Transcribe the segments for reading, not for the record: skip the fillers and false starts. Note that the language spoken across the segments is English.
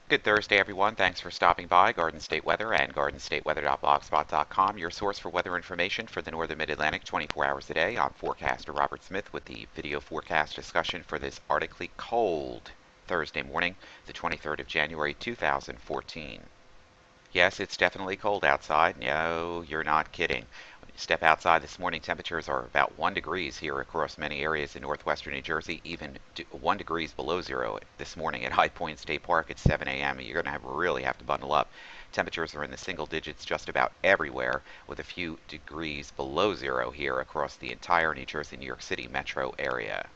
Good Thursday, everyone. Thanks for stopping by. Garden State Weather and GardenStateWeather.blogspot.com, your source for weather information for the northern mid-Atlantic 24 hours a day. I'm forecaster Robert Smith with the video forecast discussion for this arctically cold Thursday morning, the 23rd of January 2014. Yes, it's definitely cold outside. No, you're not kidding. When you step outside this morning, temperatures are about 1 degrees here across many areas in northwestern New Jersey, even 1 degrees below zero this morning at High Point State Park at 7 a.m. You're going to really have to bundle up. Temperatures are in the single digits just about everywhere, with a few degrees below zero here across the entire New Jersey, New York City metro area.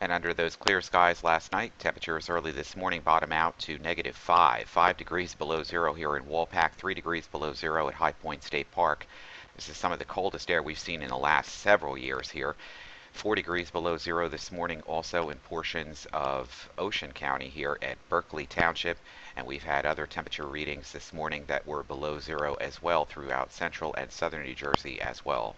And under those clear skies last night, temperatures early this morning bottom out to -5 degrees below zero here in Walpack, 3 degrees below zero at High Point State Park. This is some of the coldest air we've seen in the last several years here. 4 degrees below zero this morning also in portions of Ocean County here at Berkeley Township. And we've had other temperature readings this morning that were below zero as well throughout central and southern New Jersey as well.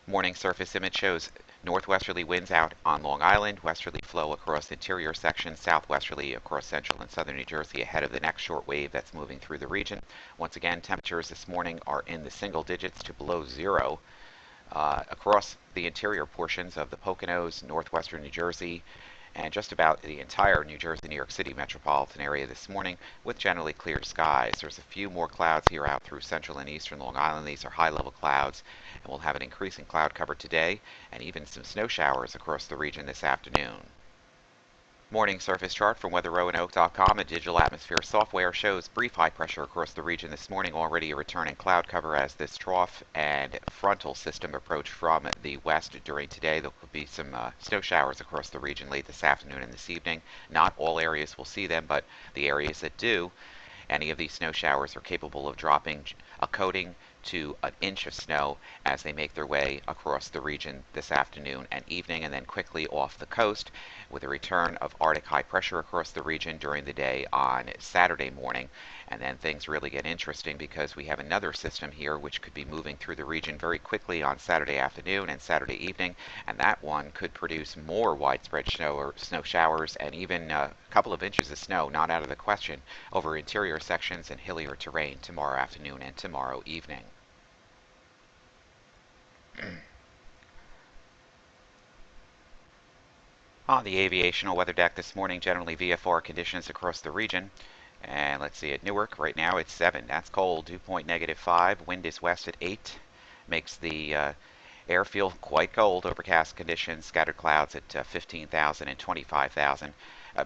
Morning surface image shows northwesterly winds out on Long Island, westerly flow across interior sections, southwesterly across central and southern New Jersey ahead of the next short wave that's moving through the region. Once again, temperatures this morning are in the single digits to below zero across the interior portions of the Poconos, northwestern New Jersey, and just about the entire New Jersey, New York City metropolitan area this morning with generally clear skies. There's a few more clouds here out through central and eastern Long Island. These are high-level clouds, and we'll have an increasing cloud cover today and even some snow showers across the region this afternoon. Morning surface chart from WeatherRoanoke.com. A digital atmosphere software shows brief high pressure across the region this morning, already a returning cloud cover as this trough and frontal system approach from the west during today. There could be some snow showers across the region late this afternoon and this evening. Not all areas will see them, but the areas that do, any of these snow showers are capable of dropping a coating to an inch of snow as they make their way across the region this afternoon and evening, and then quickly off the coast with a return of Arctic high pressure across the region during the day on Saturday morning. And then things really get interesting because we have another system here which could be moving through the region very quickly on Saturday afternoon and Saturday evening, and that one could produce more widespread snow or snow showers and even a couple of inches of snow, not out of the question, over interior sections and hillier terrain tomorrow afternoon and tomorrow evening. On the aviational weather deck this morning, generally VFR conditions across the region. And let's see, at Newark right now it's 7. That's cold. Dew point -5. Wind is west at 8. Makes the air feel quite cold. Overcast conditions, scattered clouds at 15,000 and 25,000.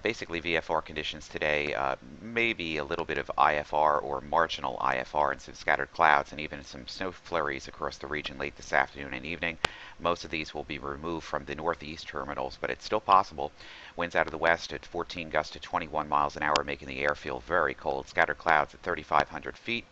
Basically VFR conditions today, maybe a little bit of IFR or marginal IFR and some scattered clouds and even some snow flurries across the region late this afternoon and evening. Most of these will be removed from the northeast terminals, but it's still possible. Winds out of the west at 14 gusts to 21 miles an hour, making the air feel very cold. Scattered clouds at 3,500 feet.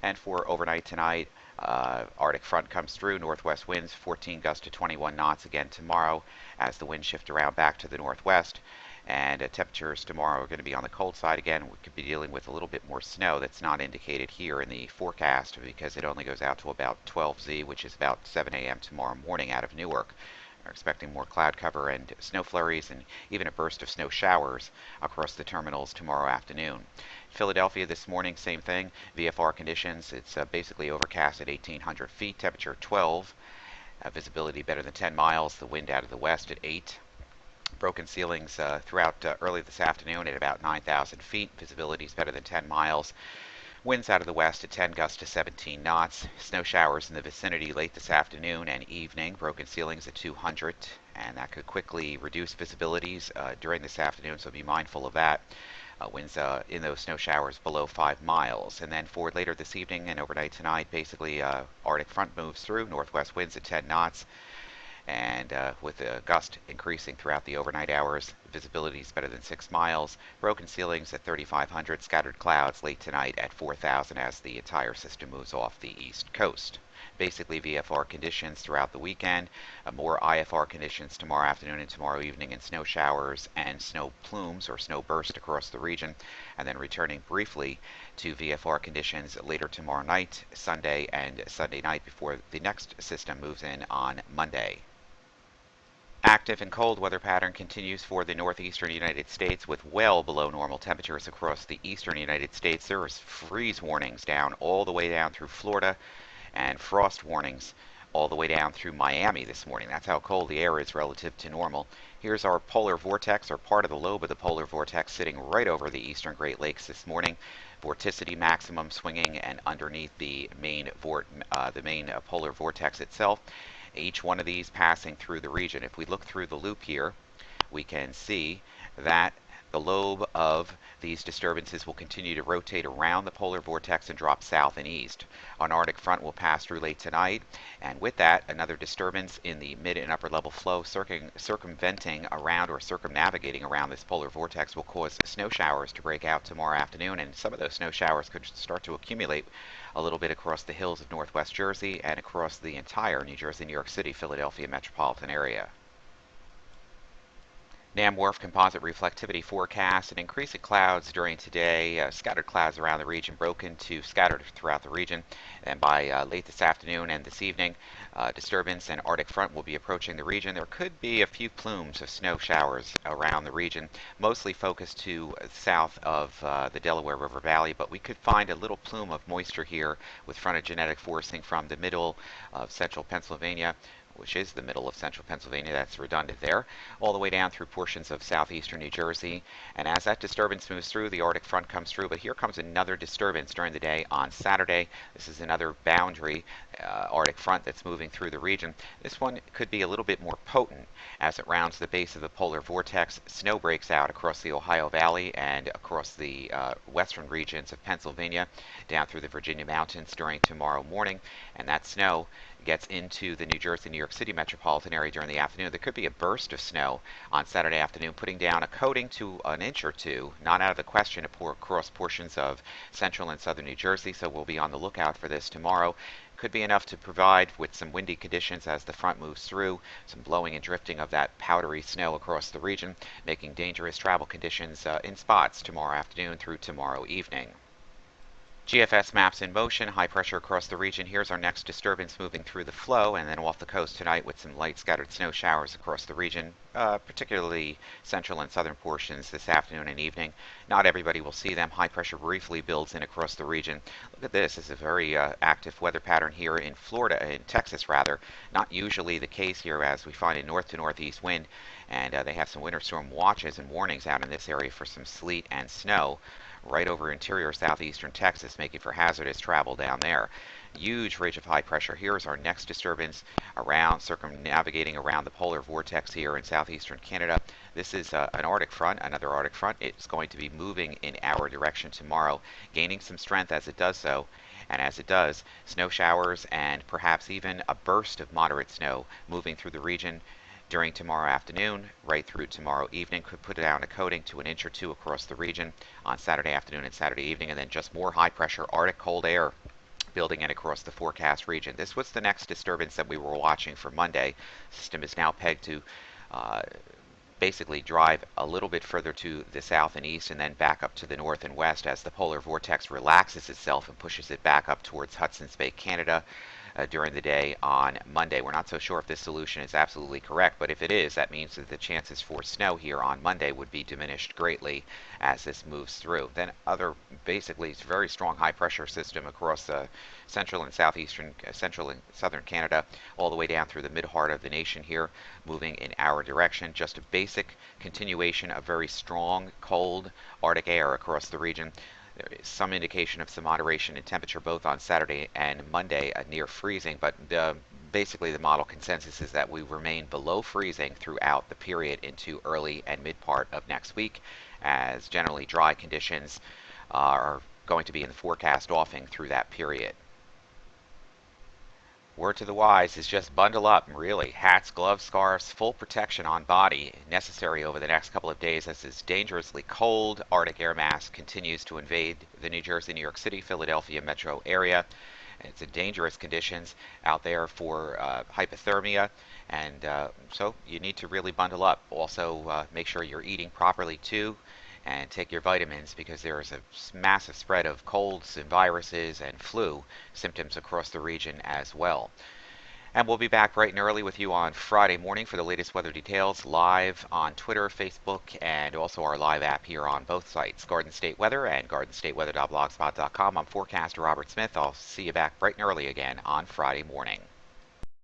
And for overnight tonight, Arctic front comes through, northwest winds 14 gusts to 21 knots again tomorrow as the winds shift around back to the northwest. And temperatures tomorrow are going to be on the cold side again. We could be dealing with a little bit more snow that's not indicated here in the forecast because it only goes out to about 12Z, which is about 7 a.m. tomorrow morning out of Newark. We're expecting more cloud cover and snow flurries and even a burst of snow showers across the terminals tomorrow afternoon. Philadelphia this morning, same thing. VFR conditions. It's basically overcast at 1,800 feet. Temperature 12. Visibility better than 10 miles. The wind out of the west at 8. Broken ceilings throughout early this afternoon at about 9,000 feet. Visibility is better than 10 miles. Winds out of the west at 10 gusts to 17 knots. Snow showers in the vicinity late this afternoon and evening. Broken ceilings at 200, and that could quickly reduce visibilities during this afternoon, so be mindful of that. Winds in those snow showers below 5 miles. And then for later this evening and overnight tonight, basically Arctic front moves through. Northwest winds at 10 knots. And with the gust increasing throughout the overnight hours, visibility is better than 6 miles. Broken ceilings at 3,500, scattered clouds late tonight at 4,000 as the entire system moves off the east coast. Basically VFR conditions throughout the weekend, more IFR conditions tomorrow afternoon and tomorrow evening, and snow showers and snow plumes or snow burst across the region, and then returning briefly to VFR conditions later tomorrow night, Sunday, and Sunday night before the next system moves in on Monday. Active and cold weather pattern continues for the northeastern United States with well below normal temperatures across the eastern United States. There is freeze warnings down all the way down through Florida and frost warnings all the way down through Miami this morning. That's how cold the air is relative to normal. Here's our polar vortex, or part of the lobe of the polar vortex, sitting right over the eastern Great Lakes this morning. Vorticity maximum swinging and underneath the main polar vortex itself. Each one of these passing through the region. If we look through the loop here, we can see that the lobe of these disturbances will continue to rotate around the polar vortex and drop south and east. An Arctic front will pass through late tonight, and with that, another disturbance in the mid and upper level flow circumventing around or circumnavigating around this polar vortex will cause snow showers to break out tomorrow afternoon, and some of those snow showers could start to accumulate a little bit across the hills of northwest Jersey and across the entire New Jersey, New York City, Philadelphia metropolitan area. NamWRF composite reflectivity forecast and increasing clouds during today. Scattered clouds around the region, broken to scattered throughout the region. And by late this afternoon and this evening, disturbance and Arctic front will be approaching the region. There could be a few plumes of snow showers around the region, mostly focused to south of the Delaware River Valley, but we could find a little plume of moisture here with frontogenetic forcing from the middle of central Pennsylvania, which is the middle of central Pennsylvania, that's redundant there, all the way down through portions of southeastern New Jersey. And as that disturbance moves through, the Arctic front comes through, but here comes another disturbance during the day on Saturday. This is another boundary Arctic front that's moving through the region. This one could be a little bit more potent as it rounds the base of the polar vortex. Snow breaks out across the Ohio Valley and across the western regions of Pennsylvania, down through the Virginia mountains during tomorrow morning, and that snow gets into the New Jersey, New York City metropolitan area during the afternoon. There could be a burst of snow on Saturday afternoon, putting down a coating to an inch or two, not out of the question across portions of central and southern New Jersey, so we'll be on the lookout for this tomorrow. Could be enough to provide with some windy conditions as the front moves through, some blowing and drifting of that powdery snow across the region, making dangerous travel conditions in spots tomorrow afternoon through tomorrow evening. GFS maps in motion, high pressure across the region. Here's our next disturbance moving through the flow, and then off the coast tonight with some light scattered snow showers across the region, particularly central and southern portions this afternoon and evening. Not everybody will see them. High pressure briefly builds in across the region. Look at this. This is a very active weather pattern here in Florida, in Texas rather. Not usually the case here, as we find a north to northeast wind, and they have some winter storm watches and warnings out in this area for some sleet and snow right over interior southeastern Texas, making for hazardous travel down there. Huge ridge of high pressure. Here's our next disturbance around, circumnavigating around the polar vortex here in southeastern Canada. This is an Arctic front, another Arctic front. It's going to be moving in our direction tomorrow, gaining some strength as it does so. And as it does, snow showers and perhaps even a burst of moderate snow moving through the region during tomorrow afternoon, right through tomorrow evening. Could put down a coating to an inch or two across the region on Saturday afternoon and Saturday evening, and then just more high pressure Arctic cold air building in across the forecast region. This was the next disturbance that we were watching for Monday. The system is now pegged to basically drive a little bit further to the south and east and then back up to the north and west as the polar vortex relaxes itself and pushes it back up towards Hudson's Bay, Canada. During the day on Monday. We're not so sure if this solution is absolutely correct, but if it is, that means that the chances for snow here on Monday would be diminished greatly as this moves through. Then basically, it's a very strong high pressure system across central and central and southern Canada, all the way down through the mid heart of the nation here, moving in our direction. Just a basic continuation of very strong, cold Arctic air across the region. There is some indication of some moderation in temperature both on Saturday and Monday, near freezing, but basically the model consensus is that we remain below freezing throughout the period into early and mid part of next week, as generally dry conditions are going to be in the forecast offing through that period. Word to the wise is just bundle up, really. Hats, gloves, scarves, full protection on body necessary over the next couple of days as this dangerously cold Arctic air mass continues to invade the New Jersey, New York City, Philadelphia metro area. It's in dangerous conditions out there for hypothermia, and so you need to really bundle up. Also, make sure you're eating properly too, and take your vitamins, because there is a massive spread of colds and viruses and flu symptoms across the region as well. And we'll be back bright and early with you on Friday morning for the latest weather details live on Twitter, Facebook, and also our live app here on both sites, Garden State Weather and GardenStateWeather.blogspot.com. I'm forecaster Robert Smith. I'll see you back bright and early again on Friday morning.